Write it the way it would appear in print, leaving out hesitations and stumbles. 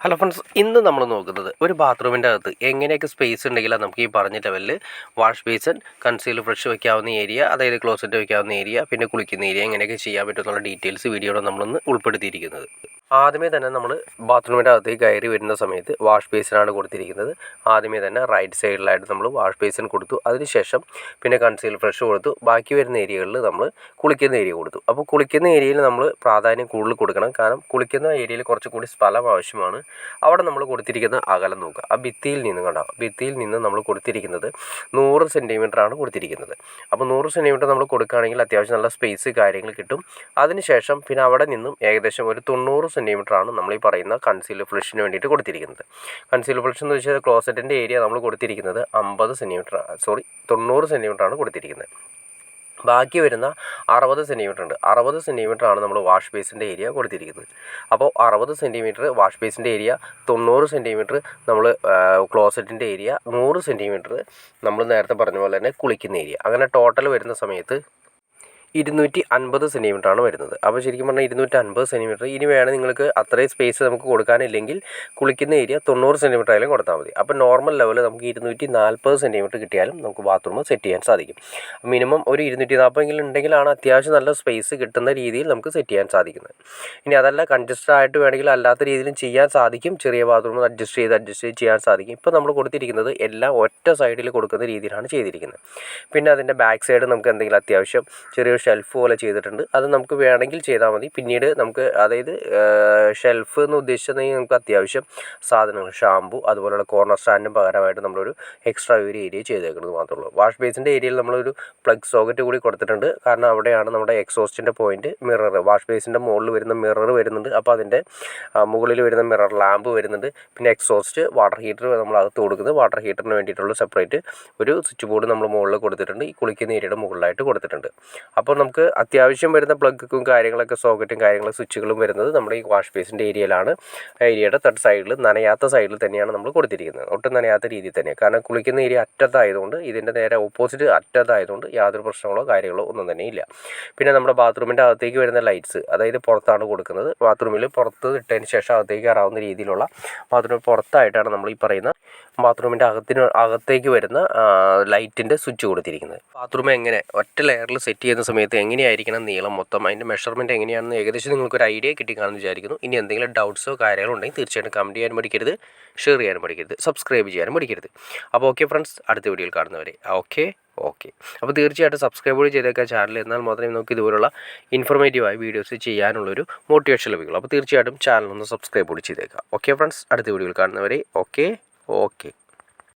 Hello friends, ഇന്ന് നമ്മൾ നോക്കുന്നത് ഒരു ബാത്റൂമിൻ്റെ അകത്ത് എങ്ങനെയൊക്കെ സ്പേസ് ഉണ്ടെങ്കിൽ നമുക്ക് ഈ പറഞ്ഞ ലെവലിൽ വാഷ് ബേസിൻ, കൺസീലർ ബ്രഷ് വയ്ക്കാവുന്ന ഏരിയ, അതായത് ക്ലോസറ്റ് വയ്ക്കാവുന്ന ഏരിയ, പിന്നെ കുളിക്കുന്ന ഏരിയ എങ്ങനെയൊക്കെ ചെയ്യാൻ പറ്റുമെന്നുള്ള ഡീറ്റെയിൽസ് വീഡിയോയുടെ നമ്മളൊന്ന് ഉൾപ്പെടുത്തിയിരിക്കുന്നത്. ആദ്യമേ തന്നെ നമ്മൾ ബാത്റൂമിൻ്റെ അകത്തേക്ക് കയറി വരുന്ന സമയത്ത് വാഷ് ബേസിനാണ് കൊടുത്തിരിക്കുന്നത്. ആദ്യമേ തന്നെ റൈറ്റ് സൈഡിലായിട്ട് നമ്മൾ വാഷ് ബേസിൻ കൊടുത്തു. അതിനുശേഷം പിന്നെ കൺസീലർ ബ്രഷ് കൊടുത്തു. ബാക്കി വരുന്ന ഏരിയകളിൽ നമ്മൾ കുളിക്കുന്ന ഏരിയ കൊടുത്തു. അപ്പോൾ കുളിക്കുന്ന ഏരിയയിൽ നമ്മൾ പ്രാധാന്യം കൂടുതൽ കൊടുക്കണം. കാരണം കുളിക്കുന്ന ഏരിയയിൽ കുറച്ചുകൂടി സ്ഥലം ആവശ്യമാണ്. അവിടെ നമ്മൾ കൊടുത്തിരിക്കുന്ന അകലം നോക്കുക. ആ ഭിത്തിയിൽ നിന്ന് കണ്ടോ, ഭിത്തിയിൽ നിന്ന് നമ്മൾ കൊടുത്തിരിക്കുന്നത് 100 സെൻറ്റിമീറ്ററാണ് കൊടുത്തിരിക്കുന്നത്. അപ്പോൾ 100 സെൻറ്റിമീറ്റർ നമ്മൾ കൊടുക്കുകയാണെങ്കിൽ അത്യാവശ്യം നല്ല സ്പേസ് കാര്യങ്ങൾ കിട്ടും. അതിനുശേഷം പിന്നെ അവിടെ നിന്നും ഏകദേശം ഒരു 90 സെൻറ്റിമീറ്ററാണ് നമ്മൾ ഈ പറയുന്ന കൺസീലർ ഫ്ലഷിന് വേണ്ടിയിട്ട് കൊടുത്തിരിക്കുന്നത്. കൺസീലർ ഫ്ലഷ് എന്ന് വെച്ചാൽ ക്ലോസറ്റിൻ്റെ ഏരിയ നമ്മൾ കൊടുത്തിരിക്കുന്നത് 90 സെൻറ്റിമീറ്ററാണ് കൊടുത്തിരിക്കുന്നത്. ബാക്കി വരുന്ന 60 സെൻറ്റിമീറ്റർ ഉണ്ട്. 60 സെൻറ്റിമീറ്ററാണ് നമ്മൾ വാഷ് ബേസിൻ്റെ ഏരിയ കൊടുത്തിരിക്കുന്നത്. അപ്പോൾ 60 സെൻറ്റിമീറ്റർ വാഷ് ബേസിൻ്റെ ഏരിയ, 90 സെൻറ്റിമീറ്റർ നമ്മൾ ക്ലോസറ്റിൻ്റെ ഏരിയ, 100 സെൻറ്റിമീറ്റർ നമ്മൾ നേരത്തെ പറഞ്ഞ പോലെ തന്നെ കുളിക്കുന്ന ഏരിയ. അങ്ങനെ ടോട്ടൽ വരുന്ന സമയത്ത് 250 സെൻറ്റിമീറ്ററാണ് വരുന്നത്. അപ്പോൾ ശരിക്കും പറഞ്ഞാൽ 250 സെൻറ്റിമീറ്റർ. ഇനി വേണമെങ്കിൽ നിങ്ങൾക്ക് അത്രയും സ്പേസ് നമുക്ക് കൊടുക്കാനില്ലെങ്കിൽ കുളിക്കുന്ന ഏരിയ 90 സെൻറ്റിമീറ്റർ ആയാലും കൊടുത്താൽ മതി. അപ്പോൾ നോർമൽ ലെവൽ നമുക്ക് 240 സെൻറ്റിമീറ്റർ കിട്ടിയാലും നമുക്ക് ബാത്റൂം സെറ്റ് ചെയ്യാൻ സാധിക്കും. മിനിമം ഒരു 240 ഉണ്ടെങ്കിലാണ് അത്യാവശ്യം നല്ല സ്പേസ് കിട്ടുന്ന രീതിയിൽ നമുക്ക് സെറ്റ് ചെയ്യാൻ സാധിക്കുന്നത്. ഇനി അതല്ല കൺജസ്റ്റഡ് ആയിട്ട് വേണമെങ്കിൽ അല്ലാത്ത രീതിയിലും ചെയ്യാൻ സാധിക്കും. ചെറിയ ബാത്റൂം അഡ്ജസ്റ്റ് ചെയ്ത് ചെയ്യാൻ സാധിക്കും. ഇപ്പോൾ നമ്മൾ കൊടുത്തിരിക്കുന്നത് എല്ലാം ഒറ്റ സൈഡിൽ കൊടുക്കുന്ന രീതിയിലാണ് ചെയ്തിരിക്കുന്നത്. പിന്നെ അതിൻ്റെ ബാക്ക് സൈഡ് നമുക്ക് എന്തെങ്കിലും അത്യാവശ്യം ചെറിയ ഷെൽഫ് പോലെ ചെയ്തിട്ടുണ്ട്. അത് നമുക്ക് വേണമെങ്കിൽ ചെയ്താൽ മതി. പിന്നീട് നമുക്ക് അതായത് ഷെൽഫ് എന്ന് ഉദ്ദേശിച്ചിട്ടുണ്ടെങ്കിൽ നമുക്ക് അത്യാവശ്യം സാധനങ്ങൾ, ഷാമ്പു, അതുപോലെയുള്ള കോർണർ സ്റ്റാൻഡിന് പകരമായിട്ട് നമ്മളൊരു എക്സ്ട്രാ ഒരു ഏരിയ ചെയ്തേക്കുന്നത് മാത്രമേ ഉള്ളൂ. വാഷ് ബേസിൻ്റെ ഏരിയയിൽ നമ്മളൊരു പ്ലഗ് സോക്കറ്റ് കൂടി കൊടുത്തിട്ടുണ്ട്. കാരണം അവിടെയാണ് നമ്മുടെ എക്സോസ്റ്റിൻ്റെ പോയിൻറ്റ്. മിറർ, വാഷ് ബേസിൻ്റെ മുകളിൽ വരുന്ന മിറർ വരുന്നുണ്ട്. അപ്പോൾ അതിൻ്റെ മുകളിൽ വരുന്ന മിറർ ലാമ്പ് വരുന്നുണ്ട്. പിന്നെ എക്സോസ്റ്റ്, വാട്ടർ ഹീറ്റർ നമ്മൾ അകത്ത് കൊടുക്കുന്നത്. വാട്ടർ ഹീറ്ററിന് വേണ്ടിയിട്ടുള്ള സെപ്പറേറ്റ് ഒരു സ്വിച്ച് ബോർഡ് നമ്മൾ മുകളിൽ കൊടുത്തിട്ടുണ്ട്. ഈ കുളിക്കുന്ന ഏരിയയുടെ മുകളിലായിട്ട് കൊടുത്തിട്ടുണ്ട്. അപ്പോൾ നമുക്ക് അത്യാവശ്യം വരുന്ന പ്ലഗും കാര്യങ്ങളൊക്കെ, സോക്കറ്റും കാര്യങ്ങളും സ്വിച്ചുകളും വരുന്നത് നമ്മുടെ ഈ വാഷ് ബേസിൻ്റെ ഏരിയയിലാണ്. ഏരിയയുടെ തട്ട് സൈഡിൽ, നനയാത്ത സൈഡിൽ തന്നെയാണ് നമ്മൾ കൊടുത്തിരിക്കുന്നത്. ഒട്ടും നനയാത്ത രീതിയിൽ തന്നെ. കാരണം കുളിക്കുന്ന ഏരിയ അറ്റത്തായതുകൊണ്ട്, ഇതിൻ്റെ നേരെ ഓപ്പോസിറ്റ് അറ്റത്തായതുകൊണ്ട് യാതൊരു പ്രശ്നങ്ങളോ കാര്യങ്ങളോ ഒന്നും തന്നെ ഇല്ല. പിന്നെ നമ്മുടെ ബാത്റൂമിൻ്റെ അകത്തേക്ക് വരുന്ന ലൈറ്റ്സ്, അതായത് പുറത്താണ് കൊടുക്കുന്നത്. ബാത്റൂമിൽ പുറത്ത് ഇട്ടതിന് ശേഷം അകത്തേക്ക് കയറാവുന്ന രീതിയിലുള്ള, ബാത്റൂമിൽ പുറത്തായിട്ടാണ് നമ്മൾ ഈ പറയുന്ന ബാത്റൂമിൻ്റെ അകത്തേക്ക് വരുന്ന ലൈറ്റിൻ്റെ സ്വിച്ച് കൊടുത്തിരിക്കുന്നത്. ബാത്റൂം എങ്ങനെ ഒറ്റ ലെയറിൽ സെറ്റ് ചെയ്യുന്ന സമയത്ത് എങ്ങനെയായിരിക്കണം നീളം മൊത്തം, അതിൻ്റെ മെഷർമെൻറ്റ് എങ്ങനെയാണെന്ന് ഏകദേശം നിങ്ങൾക്കൊരു ഐഡിയ കിട്ടിക്കാണെന്ന് വിചാരിക്കുന്നു. ഇനി എന്തെങ്കിലും ഡൗട്ട്സോ കാര്യങ്ങളോ ഉണ്ടെങ്കിൽ തീർച്ചയായിട്ടും കമൻറ്റ് ചെയ്യാനും പഠിക്കരുത്, ഷെയർ ചെയ്യാനും പഠിക്കരുത്, സബ്സ്ക്രൈബ് ചെയ്യാനും പഠിക്കരുത്. അപ്പോൾ ഓക്കെ ഫ്രണ്ട്സ്, അടുത്ത വീഡിയോയിൽ കാണുന്നവരെ ഓക്കെ. അപ്പോൾ തീർച്ചയായിട്ടും സബ്സ്ക്രൈബ് കൂടി ചെയ്തേക്കാം ചാനൽ. എന്നാൽ മാത്രമേ നമുക്ക് ഇതുപോലുള്ള ഇൻഫോർമേറ്റീവായ വീഡിയോസ് ചെയ്യാനുള്ളൊരു മോട്ടിവേഷൻ ലഭിക്കുള്ളൂ. അപ്പോൾ തീർച്ചയായിട്ടും ചാനൽ ഒന്ന് സബ്സ്ക്രൈബ് കൂടി ചെയ്തേക്കാം. ഓക്കെ ഫ്രണ്ട്സ്, അടുത്ത വീഡിയോയിൽ കാണുന്നവരെ ഓക്കെ.